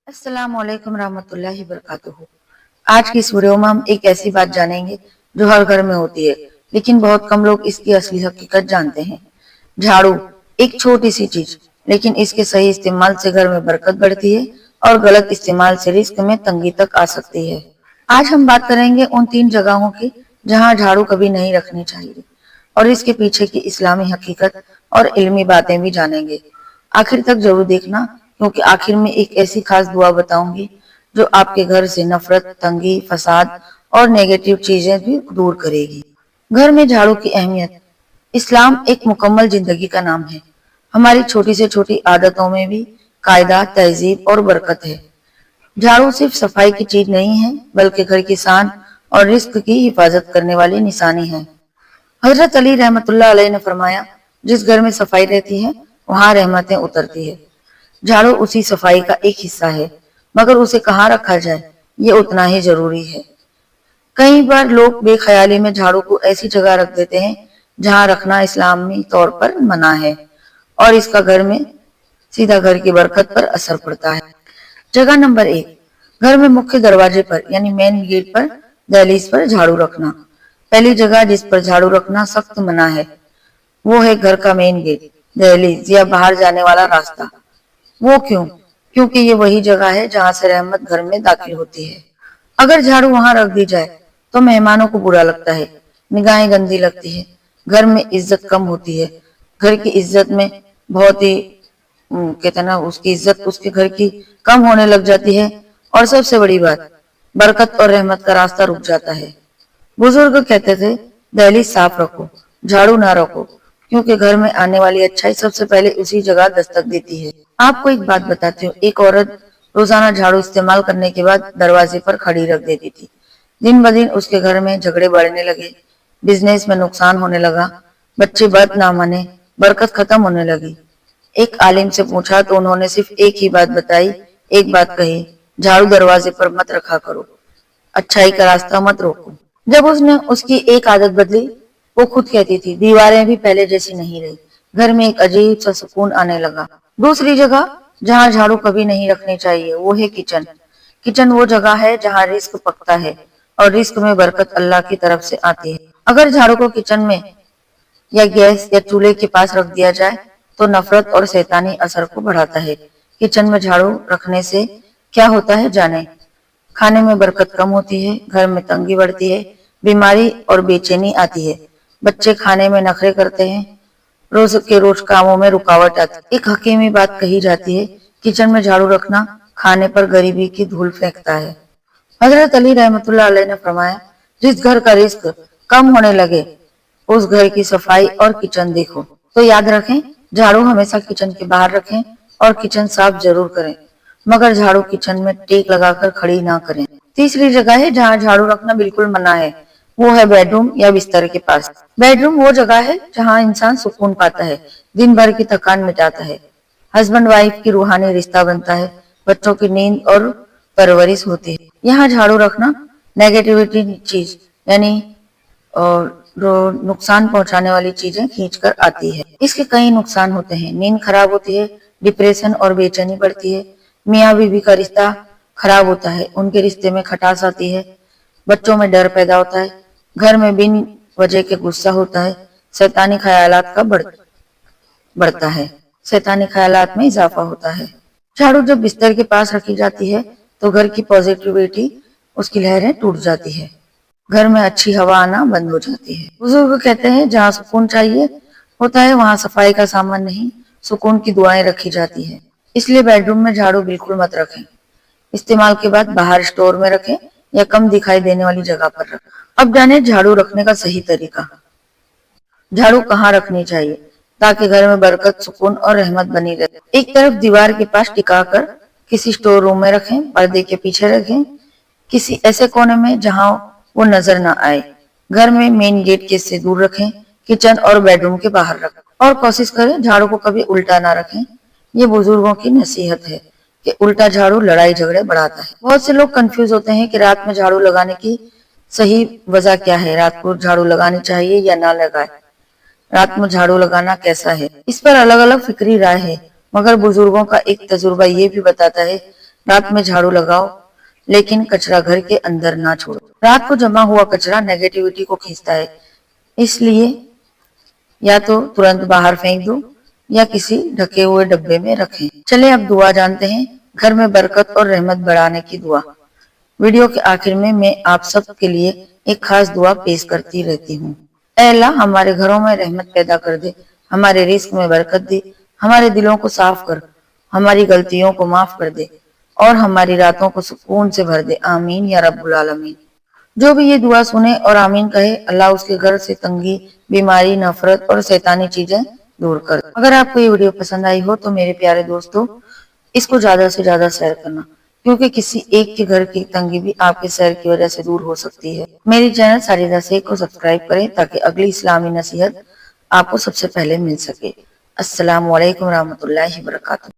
अस्सलाम वालेकुम रहमतुल्लाहि वबरकातुहू। आज की इस वीडियो में हम एक ऐसी बात जानेंगे जो हर घर में होती है, लेकिन बहुत कम लोग इसकी असली हकीकत जानते हैं। झाड़ू एक छोटी सी चीज, लेकिन इसके सही इस्तेमाल से घर में बरकत बढ़ती है और गलत इस्तेमाल से रिस्क में तंगी तक आ सकती है। आज हम बात करेंगे उन 3 जगहों की जहां झाड़ू कभी नहीं रखनी चाहिए और इसके पीछे की इस्लामी हकीकत और इल्मी बातें भी जानेंगे। आखिर तक जरूर देखना, क्योंकि आखिर में एक ऐसी खास दुआ बताऊंगी जो आपके घर से नफरत, तंगी, फसाद और नेगेटिव चीजें भी दूर करेगी। घर में झाड़ू की अहमियत। इस्लाम एक मुकम्मल जिंदगी का नाम है। हमारी छोटी से छोटी आदतों में भी कायदा, तहजीब और बरकत है। झाड़ू सिर्फ सफाई की चीज नहीं है, बल्कि घर की शान और रिस्क की हिफाजत करने वाली निशानी है। हजरत अली रहमतुल्लाह अलैह ने फरमाया, जिस घर में सफाई रहती है वहां रहमतें उतरती है। झाड़ू उसी सफाई का एक हिस्सा है, मगर उसे कहाँ रखा जाए ये उतना ही जरूरी है। कई बार लोग बेख्याली में झाड़ू को ऐसी जगह रख देते हैं जहां रखना इस्लामी तौर पर मना है, और इसका घर में सीधा घर की बरकत पर असर पड़ता है। जगह नंबर 1, घर में मुख्य दरवाजे पर यानी मेन गेट पर, दहलीज पर झाड़ू रखना। पहली जगह जिस पर झाड़ू रखना सख्त मना है वो है घर का मेन गेट, दहलीज या बाहर जाने वाला रास्ता। वो क्यों? क्योंकि ये वही जगह है जहां से रहमत घर में दाखिल होती है। अगर झाड़ू वहां रख दी जाए तो मेहमानों को बुरा लगता है, निगाहें गंदी लगती है, घर में इज्जत कम होती है। घर की इज्जत में बहुत ही कहते ना, उसकी इज्जत उसके घर की कम होने लग जाती है। और सबसे बड़ी बात, बरकत और रहमत का रास्ता रुक जाता है। बुजुर्ग कहते थे, दहलीज साफ रखो, झाड़ू ना रखो, क्योंकि घर में आने वाली अच्छाई सबसे पहले उसी जगह दस्तक देती है। आपको एक बात बताती हूँ, एक औरत रोजाना झाड़ू इस्तेमाल करने के बाद दरवाजे पर खड़ी रख देती थी। दिन ब दिन उसके घर में झगड़े बढ़ने लगे, बिजनेस में नुकसान होने लगा, बच्चे बात ना माने, बरकत खत्म होने लगी। एक आलिम से पूछा तो उन्होंने सिर्फ एक ही बात बताई, एक बात कही, झाड़ू दरवाजे पर मत रखा करो, अच्छाई का रास्ता मत रोको। जब उसने उसकी एक आदत बदली, वो खुद कहती थी, दीवारें भी पहले जैसी नहीं रही, घर में एक अजीब सा सुकून आने लगा। दूसरी जगह जहाँ झाड़ू कभी नहीं रखनी चाहिए वो है किचन। किचन वो जगह है जहाँ रिस्क पकता है और रिस्क में बरकत अल्लाह की तरफ से आती है। अगर झाड़ू को किचन में या गैस या चूल्हे के पास रख दिया जाए तो नफरत और शैतानी असर को बढ़ाता है। किचन में झाड़ू रखने से क्या होता है जाने। खाने में बरकत कम होती है, घर में तंगी बढ़ती है, बीमारी और बेचैनी आती है, बच्चे खाने में नखरे करते हैं, रोज के रोज कामों में रुकावट आती है। एक हकीमी बात कही जाती है, किचन में झाड़ू रखना खाने पर गरीबी की धूल फेंकता है। हजरत अली रहमतुल्लाह अलैह ने फरमाया, जिस घर का रिस्क कम होने लगे उस घर की सफाई और किचन देखो। तो याद रखें, झाड़ू हमेशा किचन के बाहर रखें और किचन साफ जरूर करें, मगर झाड़ू किचन में टेक लगाकर खड़ी ना करें। तीसरी जगह है जहाँ झाड़ू रखना बिल्कुल मना है, वो है बेडरूम या बिस्तर के पास। बेडरूम वो जगह है जहाँ इंसान सुकून पाता है, दिन भर की थकान मिटाता है, हस्बैंड वाइफ की रूहानी रिश्ता बनता है, बच्चों की नींद और परवरिश होती है। यहाँ झाड़ू रखना नेगेटिविटी चीज यानी और जो नुकसान पहुंचाने वाली चीजें खींच कर आती है। इसके कई नुकसान होते हैं, नींद खराब होती है, डिप्रेशन और बेचैनी बढ़ती है, मियाँ बीवी का रिश्ता खराब होता है, उनके रिश्ते में खटास आती है, बच्चों में डर पैदा होता है, घर में बिन वजह के गुस्सा होता है, शैतानी ख्यालात का बढ़ता है, शैतानी ख्यालात में इजाफा होता है। झाड़ू जब बिस्तर के पास रखी जाती है तो घर की पॉजिटिविटी, उसकी लहरें टूट जाती है, घर में अच्छी हवा आना बंद हो जाती है। बुजुर्ग कहते हैं, जहाँ सुकून चाहिए होता है वहां सफाई का सामान नहीं, सुकून की दुआएं रखी जाती है। इसलिए बेडरूम में झाड़ू बिल्कुल मत रखें। इस्तेमाल के बाद बाहर स्टोर में रखें या कम दिखाई देने वाली जगह पर रखें। अब जाने झाड़ू रखने का सही तरीका। झाड़ू कहाँ रखनी चाहिए ताकि घर में बरकत, सुकून और रहमत बनी रहे। एक तरफ दीवार के पास टिका कर किसी स्टोर रूम में रखें, पर्दे के पीछे रखें, किसी ऐसे कोने में जहां वो नजर ना आए। घर में मेन गेट के से दूर रखें, किचन और बेडरूम के बाहर रखें। और कोशिश करें झाड़ू को कभी उल्टा ना रखें। ये बुजुर्गों की नसीहत है कि उल्टा झाड़ू लड़ाई झगड़े बढ़ाता है। बहुत से लोग कंफ्यूज होते हैं कि रात में झाड़ू लगाने की सही वजह क्या है, रात को झाड़ू लगानी चाहिए या ना लगाए, रात में झाड़ू लगाना कैसा है। इस पर अलग अलग फिक्री राय है, मगर बुजुर्गों का एक तजुर्बा ये भी बताता है رات میں جھاڑو لگاؤ لیکن کچرا گھر کے اندر نہ چھوڑو۔ رات کو جمع ہوا کچرا نیگیٹیوٹی کو کھینچتا ہے، اس لیے یا تو ترنت باہر پھینک دو یا کسی ڈھکے ہوئے ڈبے میں رکھیں۔ چلے اب دعا جانتے ہیں، گھر میں برکت اور رحمت بڑھانے کی دعا۔ ویڈیو کے آخر میں آپ سب کے لیے ایک خاص دعا پیش کرتی رہتی ہوں۔ اے اللہ، ہمارے گھروں میں رحمت پیدا کر دے، ہمارے رزق میں برکت دے، ہمارے دلوں کو صاف کر، ہماری غلطیوں کو معاف کر دے اور ہماری راتوں کو سکون سے بھر دے، آمین یا رب العالمین۔ جو بھی یہ دعا سنے اور آمین کہے، اللہ اس کے گھر سے تنگی، بیماری، نفرت اور شیطانی چیزیں دور کر دے۔ اگر آپ کو یہ ویڈیو پسند آئی ہو تو میرے پیارے دوستو، اس کو زیادہ سے زیادہ شیئر کرنا، کیونکہ کسی ایک کے گھر کی تنگی بھی آپ کے شیئر کی وجہ سے دور ہو سکتی ہے۔ میری چینل ساجدہ شیخ کو سبسکرائب کریں تاکہ اگلی اسلامی نصیحت آپ کو سب سے پہلے مل سکے۔ السلام علیکم ورحمۃ اللہ وبرکاتہ۔